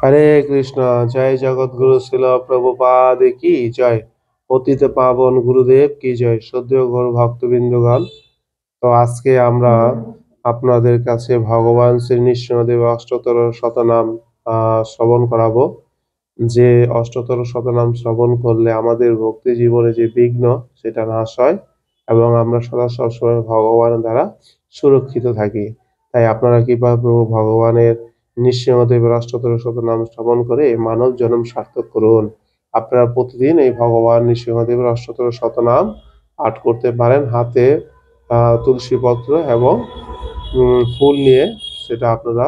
হরে কৃষ্ণ। জয় জগৎগুরু শিল প্রভুপাদ কি জয়। পতিত পাবন গুরুদেব কি জয়। শ্রদ্ধেয় গুরু ভক্তবৃন্দগণ, তো আজকে আমরা আপনাদের কাছে ভগবান শ্রী নৃসিংহদেব অষ্টতর শতনাম শ্রবণ করাবো। যে অষ্টতর শতনাম শ্রবণ করলে আমাদের ভক্তি জীবনে যে বিঘ্ন সেটা নাশ হয় এবং আমরা সদা সবসময় ভগবানের দ্বারা সুরক্ষিত থাকি। তাই আপনারা কিভাবে প্রভু ভগবানের নৃসিংহদেবের অষ্টতর শতনাম শ্রবণ করে মানব জন্ম সার্থক করুন। আপনারা প্রতিদিন এই ভগবান নৃসিংহদেবের অষ্টতর শতনাম পাঠ করতে পারেন। হাতে তুলসী পত্র এবং ফুল নিয়ে সেটা আপনারা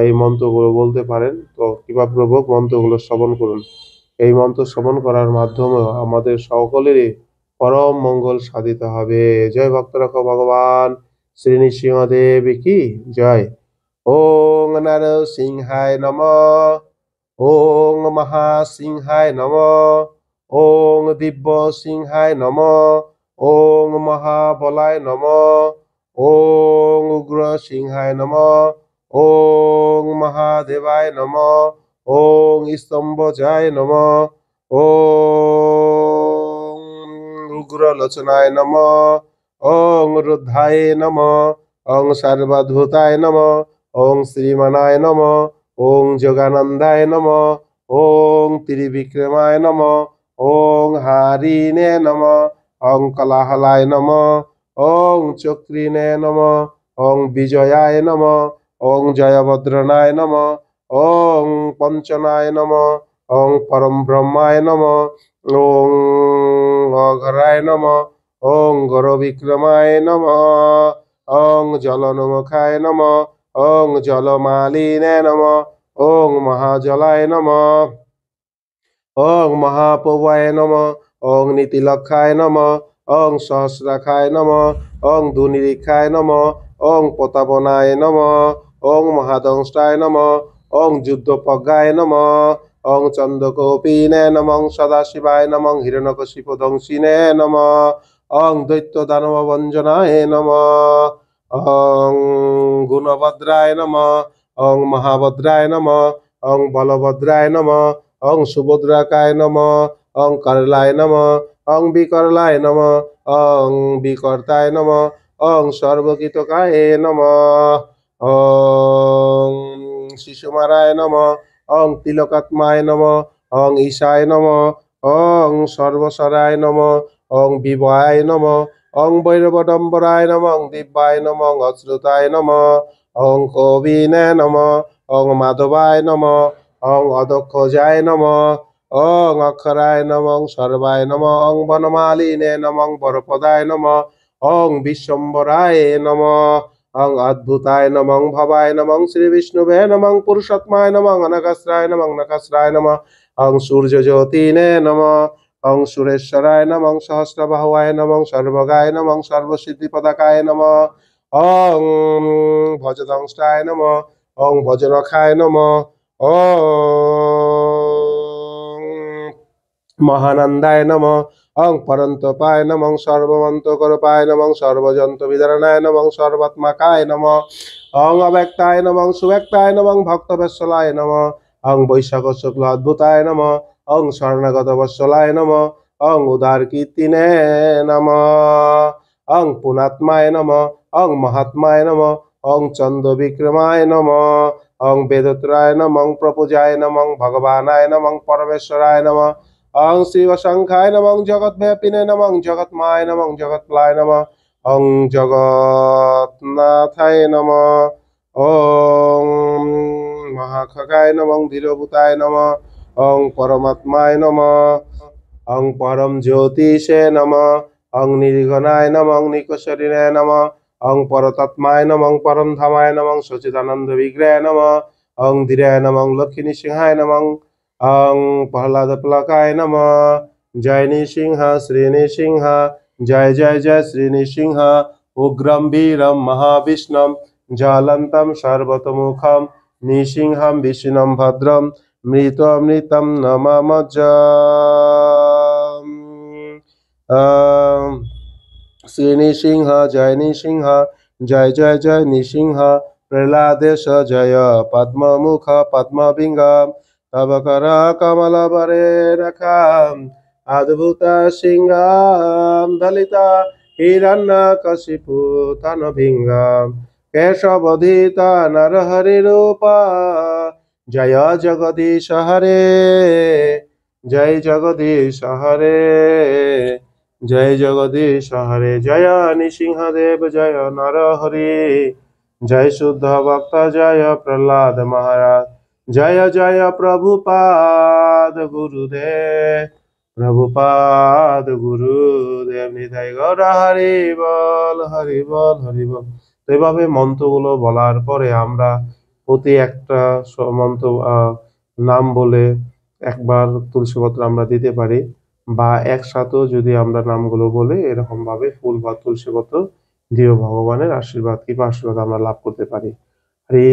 এই মন্ত্রগুলো বলতে পারেন। তো কৃপাপূর্বক মন্ত্রগুলো শ্রবণ করুন। এই মন্ত্র শ্রবণ করার মাধ্যমে আমাদের সকলেরই পরম মঙ্গল সাধিত হবে। জয় ভক্ত রাখো ভগবান শ্রী নৃসিংহদেব কি জয়। ওং নরসিংহায় নমঃ। ওং মহাসিংহায় নমঃ। ওং দিব্য সিংহায় নমঃ। ওং মহাবলায় নমঃ। ওং উগ্র সিংহায় নমঃ। ওং মহাদেবায় নমঃ। ওং স্তম্ভজায় নমঃ। ওং উগ্রলোচনায় নমঃ। ওং রুদ্ধায় নমঃ। ওং সর্বদ্ভূতায় নমঃ। ওং শ্রীমানায় নমঃ। ওং যোগানন্দায় নমঃ। ওং ত্রিবিক্রমায় নমঃ। ওং হারিণে নমঃ। ওং কলাহলায় নমঃ। ওং চক্রিণে নমঃ। ওং বিজয়ায় নমঃ। ওং জয়ভদ্রনায় নমঃ। ওং পঞ্চনায় নমঃ। ওং পরম ব্রহ্মায় নমঃ। ওং অঘরায় নমঃ। ওং গরবিক্রমায় নমঃ। ওং জলনমুখায় নমঃ। ওং জলমালিনে নমঃ। ওং মহাজলায় নমঃ। ওং মহাপ্রভায় নমঃ। ওং নীতিলক্ষায় নমঃ। ওং সহস্রাখায় নমঃ। ওং ধুনিরীক্ষায় নমঃ। ওং প্রতাপনায় নমঃ। ওং মহাদংষ্টায় নমঃ। ওং যুদ্ধপ্রজ্ঞায় নমঃ। ওং চন্দ্রকৌপীনে নমঃ। সদাশিবায় নমঃ। হিরণ্যকশিপদংশিনে নমঃ। ওং দৈত্য দানব ভঞ্জনায় নমঃ। ওং গুণভদ্রায় নমঃ। ওং মহাভদ্রায় নমঃ। ওং বলভদ্রায় নমঃ। ওং সুভদ্রাকায় নমঃ। ওং করলায় নমঃ। ওং বিকরলায় নমঃ। ওং বিকর্তায় নমঃ। ওং সর্বকিতকায় নমঃ। ওং শিশুমারায় নমঃ। ওং তিলকাত্মায় নমঃ। ওং ঈশায় নমঃ। ওং সর্বস্বরায় নমঃ। ওং বিভয়ায় নমঃ। ওং ভৈরবডম্বরায় নমঃ। ওং দিব্যায় নমঃ। ওং অশ্রুতায় নমঃ। ওং কবিনে নমঃ। ওং মাধবায় নমঃ। ওং অদক্ষজায় নমঃ। ওং অক্ষরায় নমঃ। সর্বায় নমঃ। ওং বনমালিনে নমঃ। বরপদায় নমঃ। ওং বিশ্বম্বরায় নমঃ। ওং অদ্ভুতায় নমঃ। ভবায় নমঃ। শ্রী বিষ্ণুবে নমঃ। পুরুষোত্তমায় নমঃ। অনঘস্রায় নমঃ। নখস্রায় নমঃ। ওং সূর্যজ্যোতিনে নমঃ। ওং সুরেশ্বরায় নমঃ। সহস্রবাহুয়ায় নমঃ। সর্বগায় নমঃ। সর্বসিদ্ধিপদাকায় নমঃ। ওং ভজদংষ্টায় নমঃ। ওং ভজনখায় নমঃ। ওং মহানন্দায় নমঃ। ওং পরন্তপায় নমঃ। সর্বমন্তকরূপায় নমঃ। সর্বজন্তবিধারণায় নমঃ। সর্বাত্মকায় নমঃ। ওং অব্যক্তায় নমঃ। সুব্যক্তায় নমঃ। ভক্তবৎসলায় নমঃ। ওং বৈশাখ শুক্ল অদ্ভুতায় নমঃ। ওং শরণাগত বৎসলায় নমঃ। ওং উদার কীর্তিনে নমঃ। ওং পুনাত্মায় নমঃ। ওং মহাত্মায় নমঃ। ওং চন্দ্রবিক্রমায় নমঃ। ওং বেদত্রায় নমঃ। প্রপূজায় নমঃ। ভগবানায় নমঃ। পরমেশ্বরায় নমঃ। ওং শিবশঙ্খায় নমঃ। জগৎব্যাপিনে নমঃ। জগৎমায় নমঃ। জগৎপ্লায় নমঃ। ওং জগন্নাথায় নমঃ। ওং মহাখগায় নমঃ। ধীরভূতায় নমঃ। ওং পরমাত্মায় নমঃ। ওং পরম জ্যোতিষে নমঃ। ওং নির্ঘনায় নমঃ। নিকশরিণে নমঃ। ওং পরতত্মায় নমঃ। পরম ধামায় নমঃ। সচিদানন্দ বিগ্রহে নমঃ। ওং ধীরায় নমঃ। লক্ষ্মী নৃসিংহায় নমঃ। ওং প্রহ্লাদ প্লকায় নমঃ। জয় নৃসিংহ শ্রী নৃসিংহ। জয় জয় জয় শ্রী নৃসিংহ। উগ্রম বীরম মহাবিষ্ণুম জ্বলন্তম সর্বতোমুখম নৃসিংহম বিষ্ণুম ভদ্রম মৃতমৃতম নমামজ। শ্রী নৃসিংহ জয় নৃসিংহ। জয় জয় জয় নৃসিংহ। प्रह्लादेश जय पद्ममुख पद्मविंगम तव कर कमल बरे रखाम अद्भुत सिंगाम दलिता हिरण्यकशिपु तनभिंगम केशवधित नरहरि रूप जय जगदीश हरे जय जगदीश हरे जय जगदीश हरे जय नृसिंहदेव जय नरहरि जय शुद्ध भक्त जय प्रहलाद महाराज जय जय प्रभुपाद गुरुदेव নিতাই গৌর হরি বল হরি বল হরি বল। তো এভাবে মন্ত্রগুলো বলার পরে আমরা প্রতি একটা মন্ত্র নাম বলে একবার তুলসী পত্র আমরা দিতে পারি, বা একসাথেও যদি আমরা নামগুলো বলে এরকম ভাবে ফুল বা তুলসী পত্র দিয়েও ভগবানের আশীর্বাদ কৃপা আশীর্বাদ আমরা লাভ করতে পারি। হরি